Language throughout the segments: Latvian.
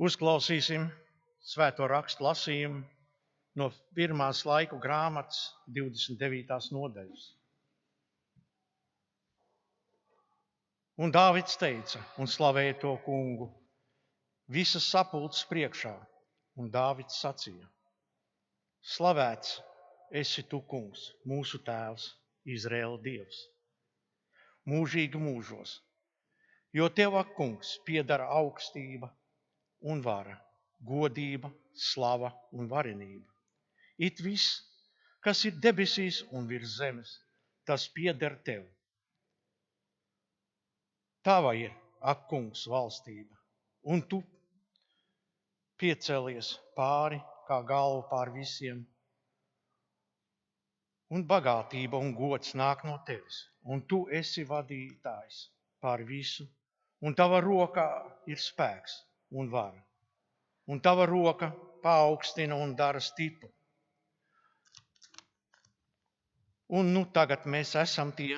Uzklausīsim svēto rakstu lasījumu no 1. laiku grāmatas 29. nodaļas. Un Dāvids teica un slavēja to kungu visas sapulces priekšā, un Dāvids sacīja: Slavēts esi tu, kungs, mūsu tēvs, Izraēla Dievs, mūžīgi mūžos, jo tev, ak, kungs, piedara augstība un vara, godība, slava un varenība. It viss, kas ir debesīs un virs zemes, tas pieder tev. Tava ir, ak, kungs, valstība, un tu piecēlies pāri kā galva pār visiem, un bagātība un gods nāk no tevis, un tu esi vadītājs pār visu, un tava rokā ir spēks un vara, un tava roka paaugstina un dara stipru. Un nu tagad mēs esam tie,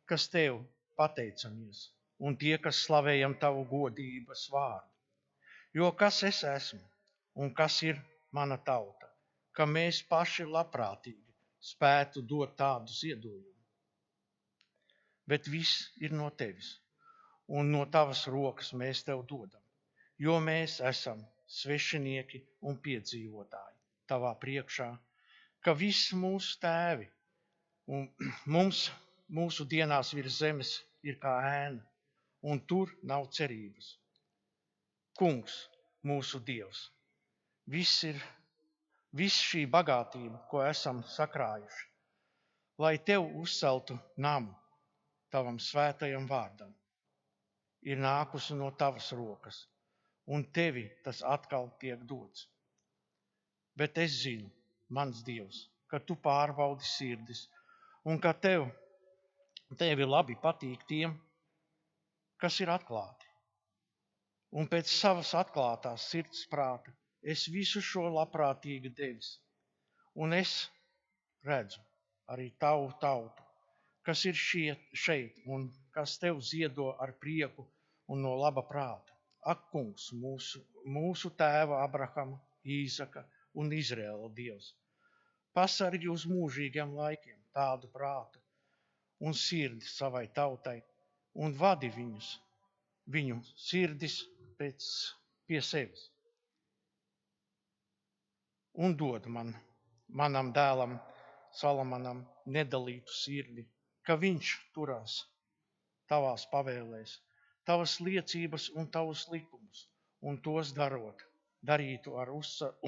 kas tev pateicamies, un tie, kas slavējam tavu godības vārdu. Jo kas es esmu un kas ir mana tauta, ka mēs paši labprātīgi spētu dot tādu ziedojumu. Bet viss ir no tevis, un no tavas rokas mēs tev dodam, jo mēs esam svešinieki un piedzīvotāji tavā priekšā, ka viss mūsu tēvi un mūsu dienās virs zemes ir kā ēna, un tur nav cerības. Kungs, mūsu Dievs, viss šī bagātība, ko esam sakrājuši, lai tev uzceltu namu tavam svētajam vārdam, ir nākusi no tavas rokas, un tevi tas atkal tiek dots. Bet es zinu, mans Dievs, ka tu pārbaudi sirdis, un ka tevi labi patīk tiem, kas ir atklāti. Un pēc savas atklātās sirds prāta es visu šo labprātīgi devis. Un es redzu arī tavu tautu, kas ir šeit un kas tev ziedo ar prieku un no laba prāta. Ak, kungs, mūsu tēva Abrahama, Īzaka un Izraēla Dievs, pasargi uz mūžīgiem laikiem tādu prātu un sirdi savai tautai un vadi viņu sirdis pie sevis. Un dod manam dēlam Salamanam nedalītu sirdi, ka viņš turās tavās pavēlēs, tavas liecības un tavus likumus, un tos darītu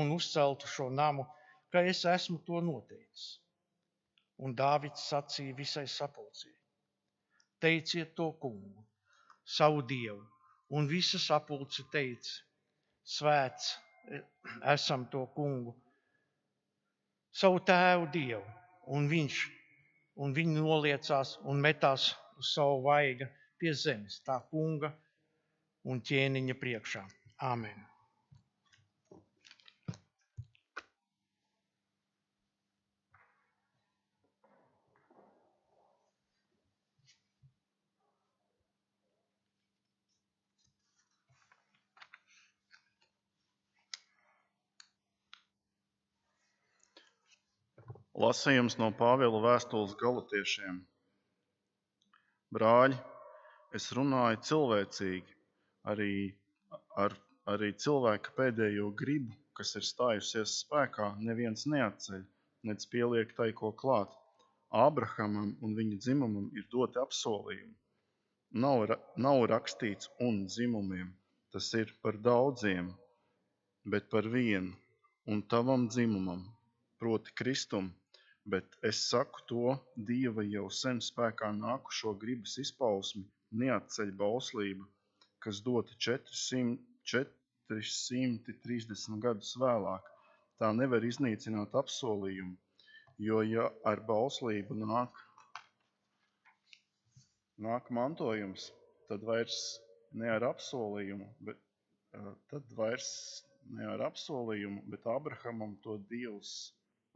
un uzceltu šo namu, ka es esmu to noteicis. Un Dāvids sacīja visai sapulcei: Teiciet to kungu, savu Dievu, un visa sapulce teica: Svēts esam to kungu, savu tēvu Dievu, un viņi noliecās un metās uz savu vaiga pie zemes, tā kunga un ķēniņa priekšā. Āmen. Lasījums no Pāvila vēstules Galatiešiem. Brāļi, es runāju cilvēcīgi, arī cilvēka pēdējo gribu, kas ir stājusies spēkā, neviens neatceļ, nec pieliek tai ko klāt. Ābrahamam un viņa dzimumam ir doti apsolījumi. Nav rakstīts un dzimumiem, tas ir par daudziem, bet par vienu, un tavam dzimumam, proti Kristum. Bet es saku to, Dieva jau sen spēkā nākušo gribas izpausmi neatceļ bauslība, kas dota 430 gadus vēlāk. Tā nevar iznīcināt apsolījumu, jo ja ar bauslību nāk mantojums, tad vairs ne ar apsolījumu, bet Abrahamam to Dievs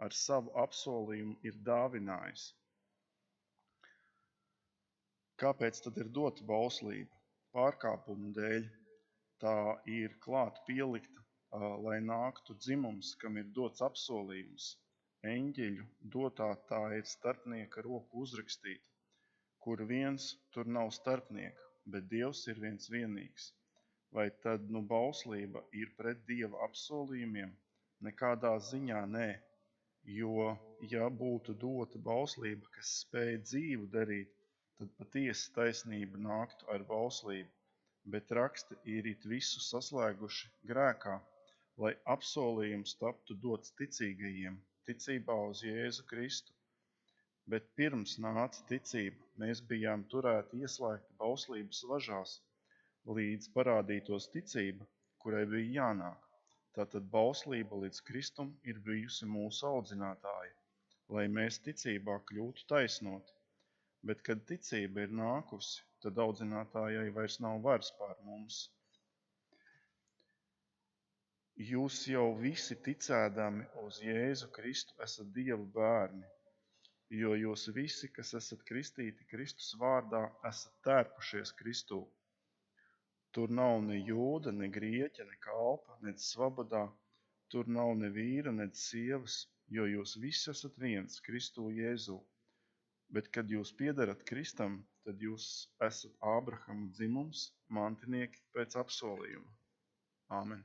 ar savu apsolījumu ir dāvinājis. Kāpēc tad ir dota bauslība? Pārkāpumu dēļ. tā ir klāt pielikta, lai nāktu dzimums, kam ir dots apsolījums. Eņģeļu dotā tā ir starpnieka roku uzrakstīta, kur viens tur nav starpnieka, bet Dievs ir viens vienīgs. Vai tad bauslība ir pret Dieva apsolījumiem? Nekādā ziņā nē, jo, ja būtu dota bauslība, kas spēj dzīvu darīt, tad patiesi taisnība nāktu ar bauslību, bet raksti ir it visu saslēguši grēkā, lai apsolījums taptu dots ticīgajiem, ticībā uz Jēzu Kristu. Bet pirms nāca ticība, mēs bijām turēti ieslēgti bauslības važās, līdz parādītos ticība, kurai bija jānāk. Tātad bauslība līdz Kristum ir bijusi mūsu audzinātāja, lai mēs ticībā kļūtu taisnoti. Bet, kad ticība ir nākusi, tad audzinātājai vairs nav varas pār mums. Jūs jau visi ticēdami uz Jēzu Kristu esat Dieva bērni, jo jūs visi, kas esat kristīti Kristus vārdā, esat tērpušies Kristū. Tur nav ne jūda, ne grieķa, ne kalpa, ne svabadā, tur nav ne vīra, ne sievas, jo jūs visi esat viens Kristū Jēzū. Bet, kad jūs piederat Kristam, tad jūs esat Ābrahama dzimums, mantinieki pēc apsolījuma. Āmen.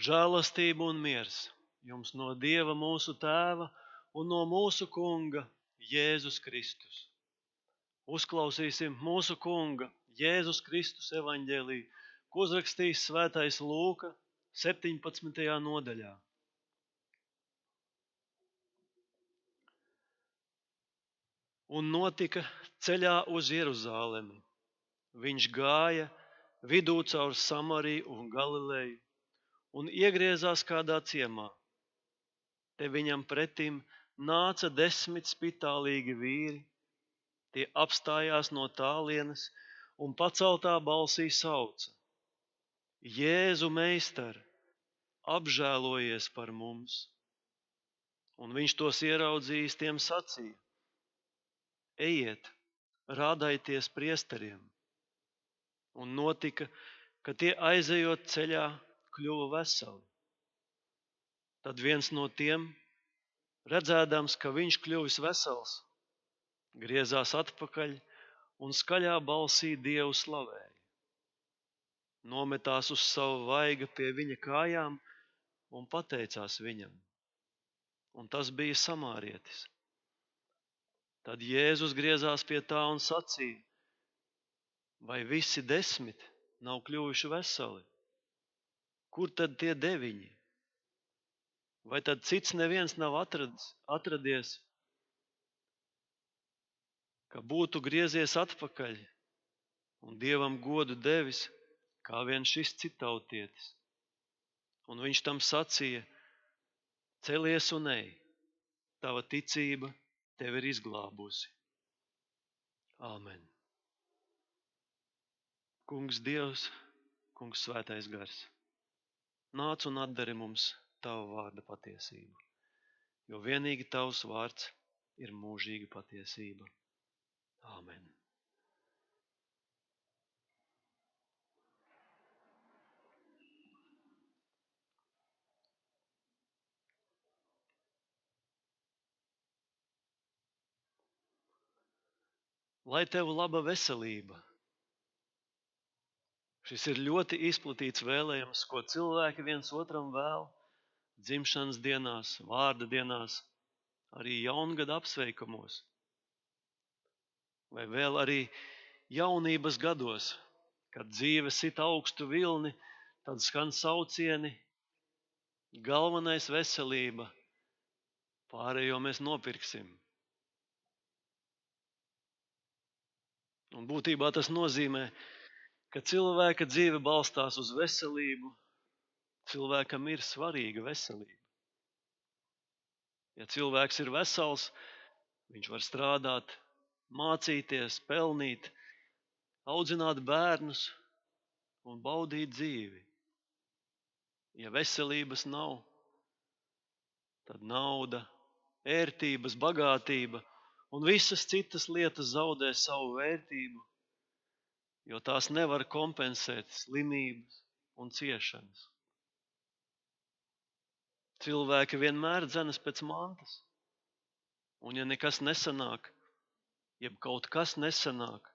Žēlastība un miers jums no Dieva mūsu Tēva un no mūsu Kunga Jēzus Kristus. Uzklausīsim mūsu Kunga Jēzus Kristus evaņģēliju, ko uzrakstījis svētais Lūka 17. nodaļā. Un notika ceļā uz Jeruzālemi. Viņš gāja vidū caur Samariju un Galileju un iegriezās kādā ciemā. Te viņam pretim nāca 10 spitālīgi vīri. Tie apstājās no tālienes un paceltā balsī sauca: Jēzu, meistar, apžēlojies par mums! Un viņš tos ieraudzījis, tiem sacīja: Ejiet, rādājieties priesteriem! Un notika, ka tie aizejot ceļā kļuva veseli. Tad viens no tiem, redzēdams, ka viņš kļuvis vesels, griezās atpakaļ un skaļā balsī Dievu slavēja. Nometās uz savu vaiga pie viņa kājām un pateicās viņam. Un tas bija samārietis. Tad Jēzus griezās pie tā un sacīja: Vai visi 10 nav kļuvuši veseli? Kur tad tie 9? Vai tad cits neviens nav atradies, ka būtu griezies atpakaļ un Dievam godu devis, kā vien šis citautietis? Un viņš tam sacīja: Celies un ej, tava ticība tevi ir izglābusi. Āmen. Kungs Dievs, Kungs Svētais Gars, nāc un atdari mums Tava vārda patiesību, jo vienīgi Tavs vārds ir mūžīga patiesība. Āmen. Lai tev laba veselība! Šis ir ļoti izplatīts vēlējums, ko cilvēki viens otram vēl dzimšanas dienās, vārda dienās, arī jaungada apsveikumos, vai vēl arī jaunības gados, kad dzīve sit augstu vilni, tad skan saucieni: galvenais veselība, pārējo mēs nopirksim. Un būtībā tas nozīmē, ka cilvēka dzīve balstās uz veselību. Cilvēkam ir svarīga veselība. Ja cilvēks ir vesels, viņš var strādāt, mācīties, pelnīt, audzināt bērnus un baudīt dzīvi. Ja veselības nav, tad nauda, ērtības, bagātība un visas citas lietas zaudē savu vērtību, jo tās nevar kompensēt slimības un ciešanas. Cilvēki vienmēr dzenas pēc mantas, un ja nekas nesanāk, jeb kaut kas nesanāk,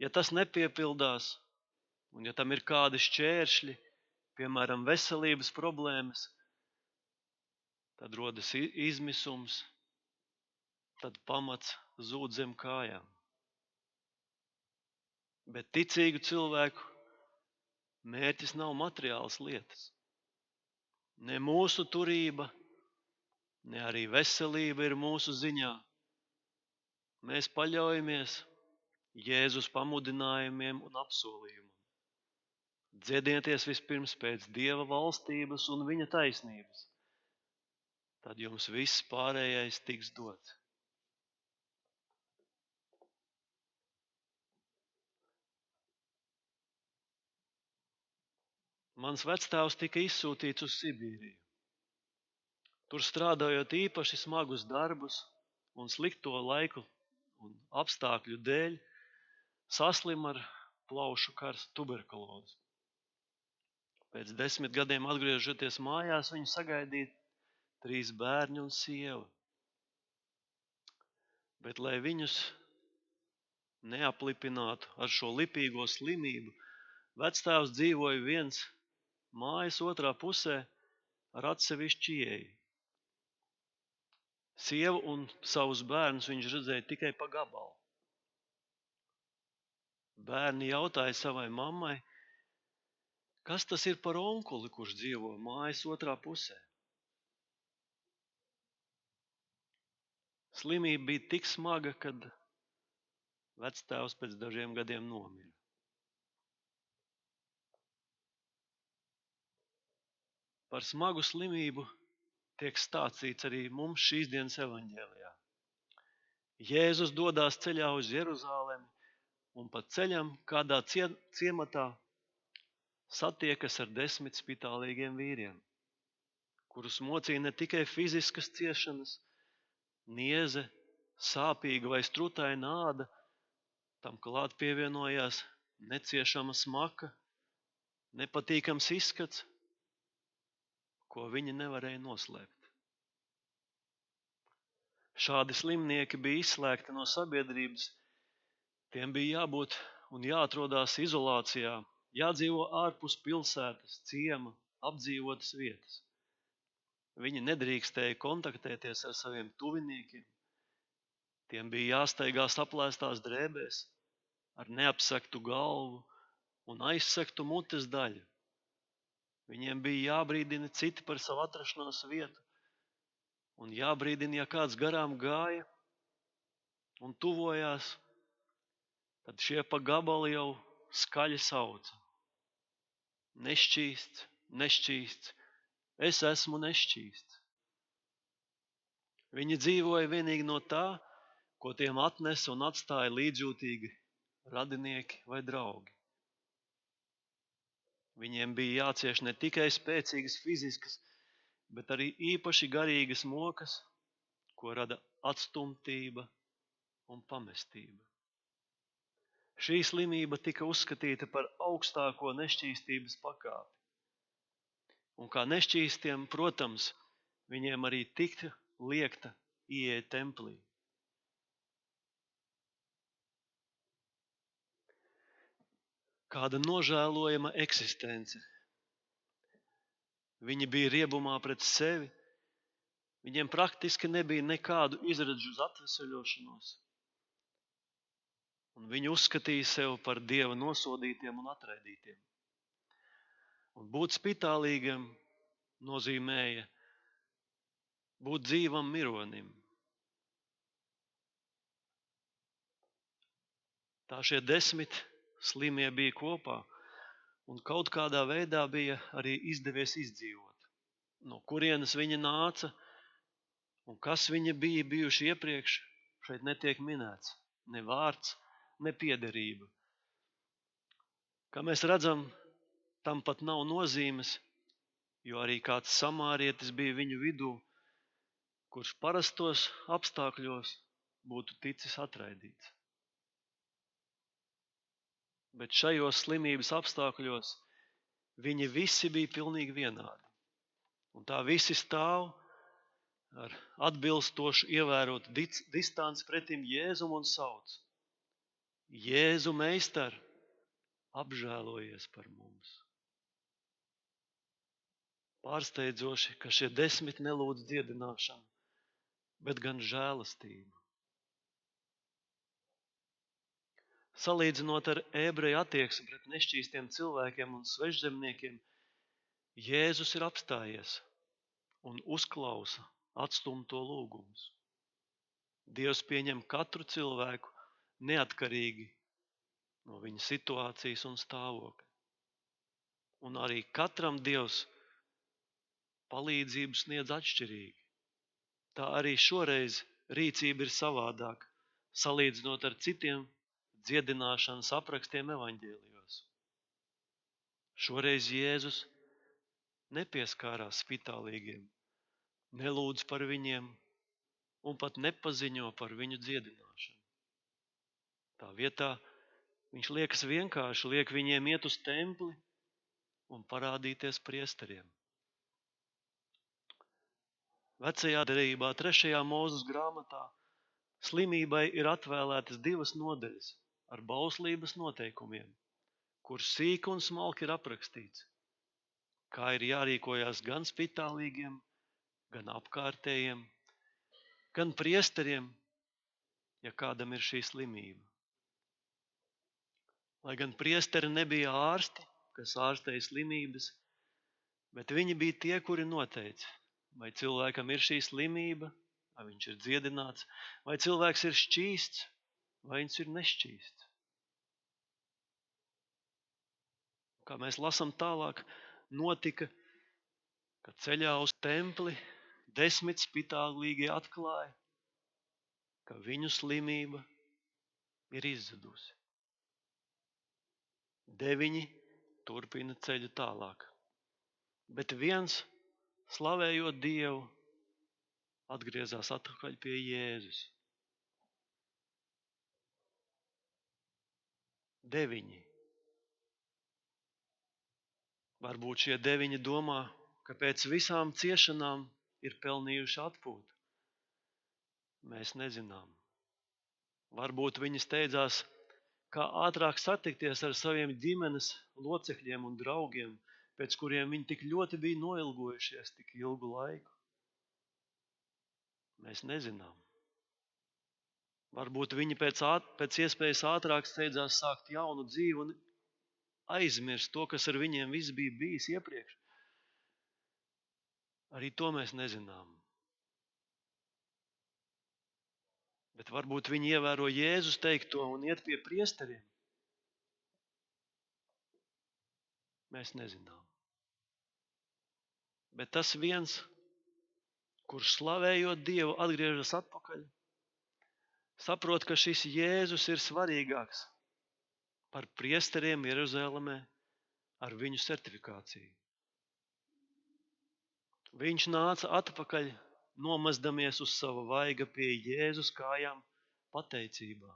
ja tas nepiepildās, un ja tam ir kādi šķēršļi, piemēram, veselības problēmas, tad rodas izmisums, tad pamats zūd zem kājām. Bet ticīgu cilvēku mērķis nav materiālas lietas. Ne mūsu turība, ne arī veselība ir mūsu ziņā. Mēs paļaujamies Jēzus pamudinājumiem un apsolījumam. Dziedieties vispirms pēc Dieva valstības un viņa taisnības. Tad jums viss pārējais tiks dots. Mans vectēvs tika izsūtīts uz Sibīriju. Tur strādājot īpaši smagus darbus un slikto laiku un apstākļu dēļ, saslima ar plaušu karstu tuberkulozi. Pēc 10 gadiem atgriežoties mājās, viņu sagaidīja 3 bērni un sieva. Bet, lai viņus neaplipinātu ar šo lipīgo slimību, vectēvs dzīvoja viens mājas otrā pusē ar atsevišķu ieeju. Sievu un savus bērnus viņš redzēja tikai pa gabalu. Bērni jautāja savai mammai, kas tas ir par onkuli, kurš dzīvo mājas otrā pusē. Slimība bija tik smaga, kad vectēvs pēc dažiem gadiem nomira. Par smagu slimību tiek stāstīts arī mums šīs dienas evaņģēlijā. Jēzus dodās ceļā uz Jeruzalemi un pa ceļam kādā ciematā satiekas ar 10 spitālīgiem vīriem, kurus mocīja ne tikai fiziskas ciešanas, nieze, sāpīga vai strutaina āda, tam klāt pievienojās neciešama smaka, nepatīkams izskats, ko viņi nevarēja noslēpt. Šādi slimnieki bija izslēgti no sabiedrības, tiem bija jābūt un jāatrodās izolācijā, jādzīvo ārpus pilsētas, ciema, apdzīvotas vietas. Viņi nedrīkstēja kontaktēties ar saviem tuviniekiem, tiem bija jāstaigā saplēstās drēbēs, ar neapsegtu galvu un aizsegtu mutes daļu. Viņiem bija jābrīdina citi par savu atrašanās vietu un jābrīdina, ja kāds garām gāja un tuvojās, tad šie pa gabalu jau skaļi sauca. Nešķīsts, nešķīsts, es esmu nešķīsts. Viņi dzīvoja vienīgi no tā, ko tiem atnesa un atstāja līdzjūtīgi radinieki vai draugi. Viņiem bija jācieš ne tikai spēcīgas fiziskas, bet arī īpaši garīgas mokas, ko rada atstumtība un pamestība. Šī slimība tika uzskatīta par augstāko nešķīstības pakāpi. Un kā nešķīstiem, protams, viņiem arī tika liekta ieiet templī. Kāda nožēlojama eksistence. Viņi bija riebumā pret sevi, viņiem praktiski nebija nekādu izredzu uz atveseļošanos. Un viņi uzskatīja sevi par Dieva nosodītiem un atraidītiem. Un būt spitālīgam nozīmēja būt dzīvam mironim. Tā šie 10 slimie bija kopā, un kaut kādā veidā bija arī izdevies izdzīvot. No kurienes viņi nāca un kas viņi bija bijuši iepriekš, šeit netiek minēts. Ne vārds, ne piederība. Kā mēs redzam, tam pat nav nozīmes, jo arī kāds samārietis bija viņu vidū, kurš parastos apstākļos būtu ticis atraidīts. Bet šajos slimības apstākļos viņi visi bija pilnīgi vienādi. Un tā visi stāv ar atbilstošu ievērotu distanci pretim Jēzum un sauc: Jēzu meistar, apžēlojies par mums. Pārsteidzoši, ka šie 10 nelūdz dziedināšanu, bet gan žēlastību. Salīdzinot ar ebreju attieksmi pret nešķīstiem cilvēkiem un svežzemniekiem, Jēzus ir apstājies un uzklausa atstumto lūgumus. Dievs pieņem katru cilvēku neatkarīgi no viņa situācijas un stāvokļa. Un arī katram Dievs palīdzību sniedz atšķirīgi. Tā arī šoreiz rīcība ir savādāka, salīdzinot ar citiem dziedināšanas aprakstiem evaņģēlijos. Šoreiz Jēzus nepieskārās spitālīgiem, nelūdz par viņiem un pat nepaziņo par viņu dziedināšanu. Tā vietā viņš liekas vienkārši, liek viņiem iet uz templi un parādīties priesteriem. Vecajā derībā, 3. Mūzes grāmatā, slimībai ir atvēlētas 2 nodaļas ar bauslības noteikumiem, kur sīki un smalki ir aprakstīts, kā ir jārīkojas gan spitālīgiem, gan apkārtējiem, gan priesteriem, ja kādam ir šī slimība. Lai gan priesteri nebija ārsti, kas ārstēja slimības, bet viņi bija tie, kuri noteica, vai cilvēkam ir šī slimība, vai viņš ir dziedināts, vai cilvēks ir šķīsts, vai viņš ir nešķīsts. Kā mēs lasām tālāk, notika, ka ceļā uz templi 10 spitālīgie atklāja, ka viņu slimība ir izzudusi. 9 turpina ceļu tālāk, bet viens, slavējot Dievu, atgriezās atpakaļ pie Jēzus. 9. Varbūt šie 9 domā, ka pēc visām ciešanām ir pelnījuši atpūtu. Mēs nezinām. Varbūt viņi steidzās, kā ātrāk satikties ar saviem ģimenes locekļiem un draugiem, pēc kuriem viņi tik ļoti bija noilgojušies tik ilgu laiku. Mēs nezinām. Varbūt viņi pēc iespējas ātrāk steidzās sākt jaunu dzīvi un aizmirst to, kas ar viņiem viss bija bijis iepriekš. Arī to mēs nezinām. Bet varbūt viņi ievēro Jēzus teikto un iet pie priesteriem. Mēs nezinām. Bet tas viens, kurš slavējot Dievu atgriežas atpakaļ, saprot, ka šis Jēzus ir svarīgāks par priesteriem Jeruzalemē ar viņu certifikāciju. Viņš nāca atpakaļ, nomazdamies uz sava vaiga pie Jēzus kājām pateicībā.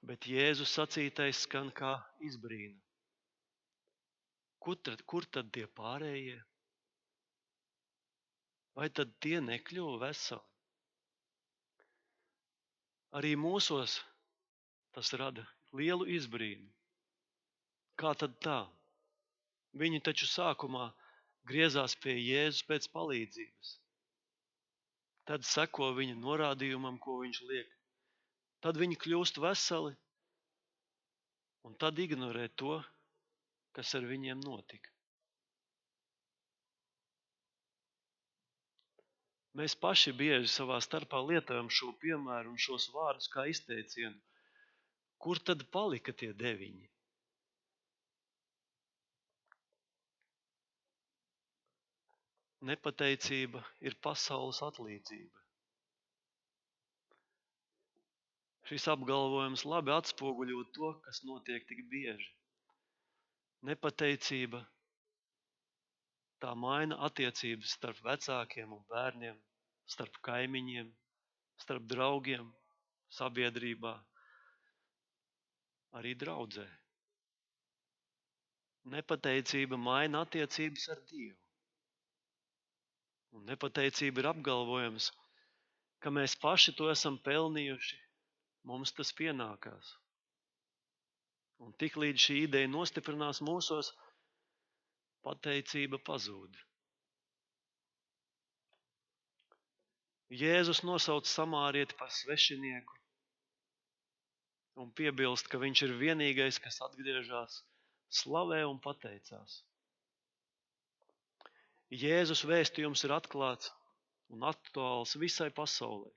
Bet Jēzus sacītais skan kā izbrīna. Kur tad tie pārējie? Vai tad tie nekļuva veseli? Arī mūsos tas rada lielu izbrīnu. Kā tad tā? Viņi taču sākumā griezās pie Jēzus pēc palīdzības. Tad seko viņa norādījumam, ko viņš liek. Tad viņi kļūst veseli un tad ignorē to, kas ar viņiem notika. Mēs paši bieži savā starpā lietojam šo piemēru un šos vārdus kā izteicienu. Kur tad palika tie 9? Nepateicība ir pasaules atlīdzība. Šis apgalvojums labi atspoguļo to, kas notiek tik bieži. Nepateicība tā maina attiecības starp vecākiem un bērniem, starp kaimiņiem, starp draugiem, sabiedrībā, arī draudzē. Nepateicība maina attiecības ar Dievu. Un nepateicība ir apgalvojums, ka mēs paši to esam pelnījuši, mums tas pienākās. Un tiklīdz šī ideja nostiprinās mūsos, pateicība pazūd. Jēzus nosauc samārieti par svešinieku un piebilst, ka viņš ir vienīgais, kas atgriežas, slavē un pateicās. Jēzus vēstījums ir atklāts un aktuāls visai pasaulē.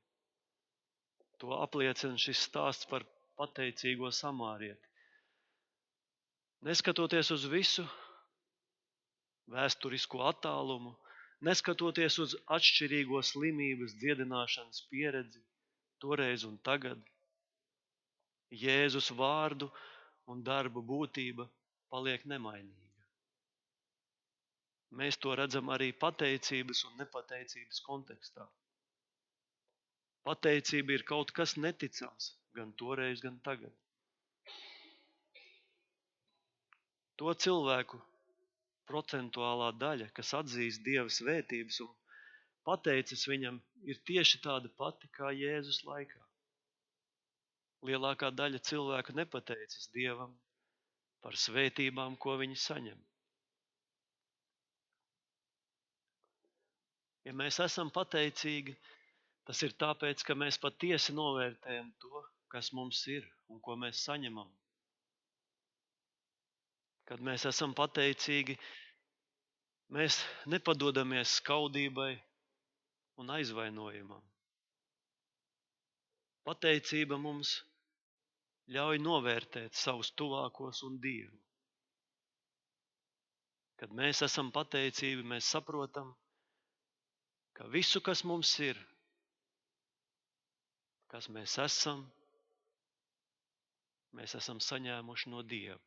To apliecina šis stāsts par pateicīgo samārieti. Neskatoties uz visu vēsturisko attālumu, neskatoties uz atšķirīgo slimības dziedināšanas pieredzi, toreiz un tagad, Jēzus vārdu un darbu būtība paliek nemainīga. Mēs to redzam arī pateicības un nepateicības kontekstā. Pateicība ir kaut kas neticams, gan toreiz, gan tagad. To cilvēku procentuālā daļa, kas atzīst Dieva svētības un pateicas viņam, ir tieši tāda pati kā Jēzus laikā. Lielākā daļa cilvēku nepateicas Dievam par svētībām, ko viņi saņem. Ja mēs esam pateicīgi, tas ir tāpēc, ka mēs patiesi novērtējam to, kas mums ir un ko mēs saņemam. Kad mēs esam pateicīgi, mēs nepadodamies skaudībai un aizvainojumam. Pateicība mums ļauj novērtēt savus tuvākos un Dievu. Kad mēs esam pateicīgi, mēs saprotam, ka visu, kas mums ir, kas mēs esam saņēmuši no Dieva.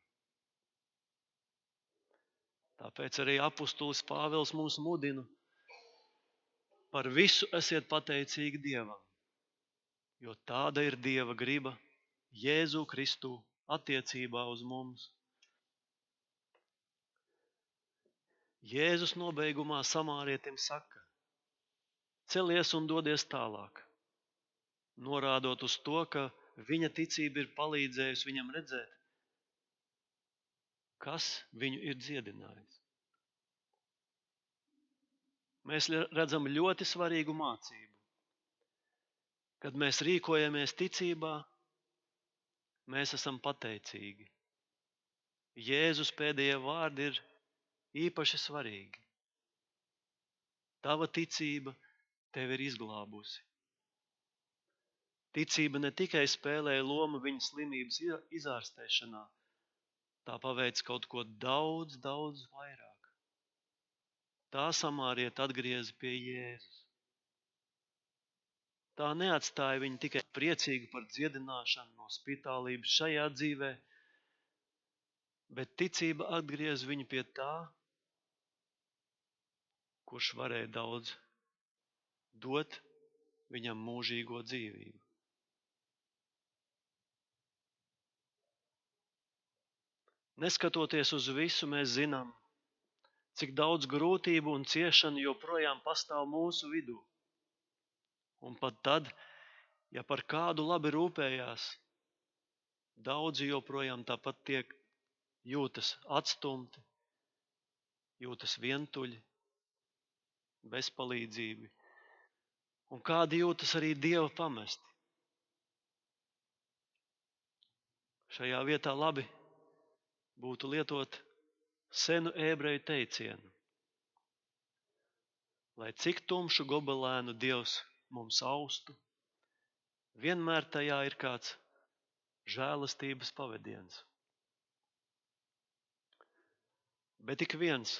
Tāpēc arī apustulis Pāvils mums mudina: par visu esiet pateicīgi Dievam, jo tāda ir Dieva griba Jēzu Kristu attiecībā uz mums. Jēzus nobeigumā samārietim saka: celies un dodies tālāk, norādot uz to, ka viņa ticība ir palīdzējusi viņam redzēt, kas viņu ir dziedinājis. Mēs redzam ļoti svarīgu mācību. Kad mēs rīkojamies ticībā, mēs esam pateicīgi. Jēzus pēdējie vārdi ir īpaši svarīgi. Tava ticība tevi ir izglābusi. Ticība ne tikai spēlēja lomu viņa slimības izārstēšanā, tā paveic kaut ko daudz, daudz vairāk. Tā samārieta atgrieza pie Jēzus. Tā neatstāja viņu tikai priecīgu par dziedināšanu no spitālības šajā dzīvē, bet ticība atgrieza viņu pie tā, kurš varēja daudz dot viņam mūžīgo dzīvību. Neskatoties uz visu, mēs zinām, cik daudz grūtību un ciešanu joprojām pastāv mūsu vidū. Un pat tad, ja par kādu labi rūpējās, daudzi joprojām tāpat jūtas atstumti, jūtas vientuļi, bezpalīdzīgi, un kādi jūtas arī Dieva pamesti. Šajā vietā labi būtu lietot senu ebreju teicienu: lai cik tumšu gobelēnu Dievs mums austu, vienmēr tajā ir kāds žēlastības pavediens. Bet ik viens,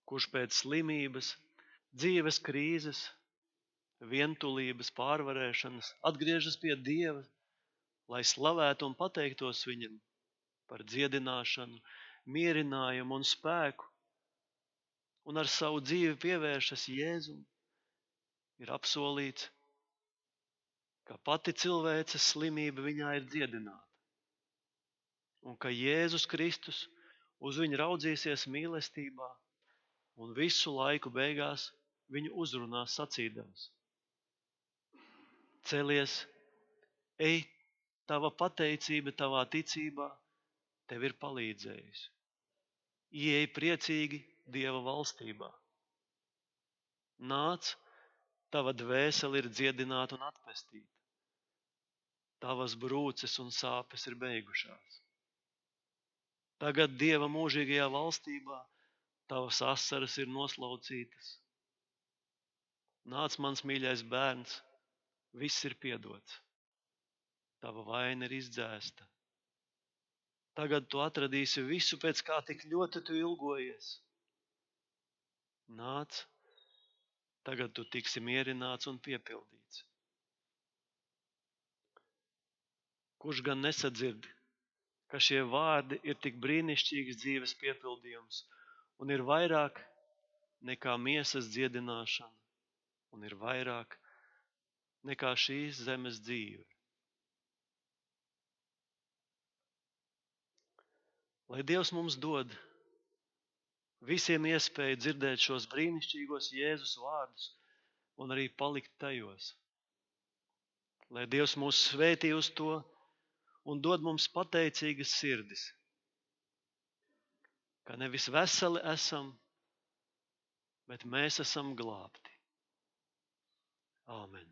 kurš pēc slimības, dzīves krīzes, vientulības pārvarēšanas atgriežas pie Dieva, lai slavētu un pateiktos Viņam par dziedināšanu, mierinājumu un spēku, un ar savu dzīvi pievēršas Jēzum, ir apsolīts, ka pati cilvēces slimība viņā ir dziedināta, un ka Jēzus Kristus uz viņu raudzīsies mīlestībā un visu laiku beigās viņu uzrunās sacīdams: Celies, ej, tava pateicība tavā ticībā tev ir palīdzējusi. Ieej priecīgi Dieva valstībā. Nāc, tava dvēsele ir dziedināta un atpestīta. Tavas brūces un sāpes ir beigušās. Tagad Dieva mūžīgajā valstībā tavas asaras ir noslaucītas. Nāc, mans mīļais bērns, viss ir piedots. Tava vaina ir izdzēsta. Tagad tu atradīsi visu, pēc kā tik ļoti tu ilgojies. Nāc, tagad tu tiksi mierināts un piepildīts. Kurš gan nesadzird, ka šie vārdi ir tik brīnišķīgs dzīves piepildījums un ir vairāk nekā miesas dziedināšana un ir vairāk nekā šīs zemes dzīve. Lai Dievs mums dod visiem iespēju dzirdēt šos brīnišķīgos Jēzus vārdus un arī palikt tajos. Lai Dievs mūs svētī uz to un dod mums pateicīgas sirdis, ka nevis veseli esam, bet mēs esam glābti. Āmen.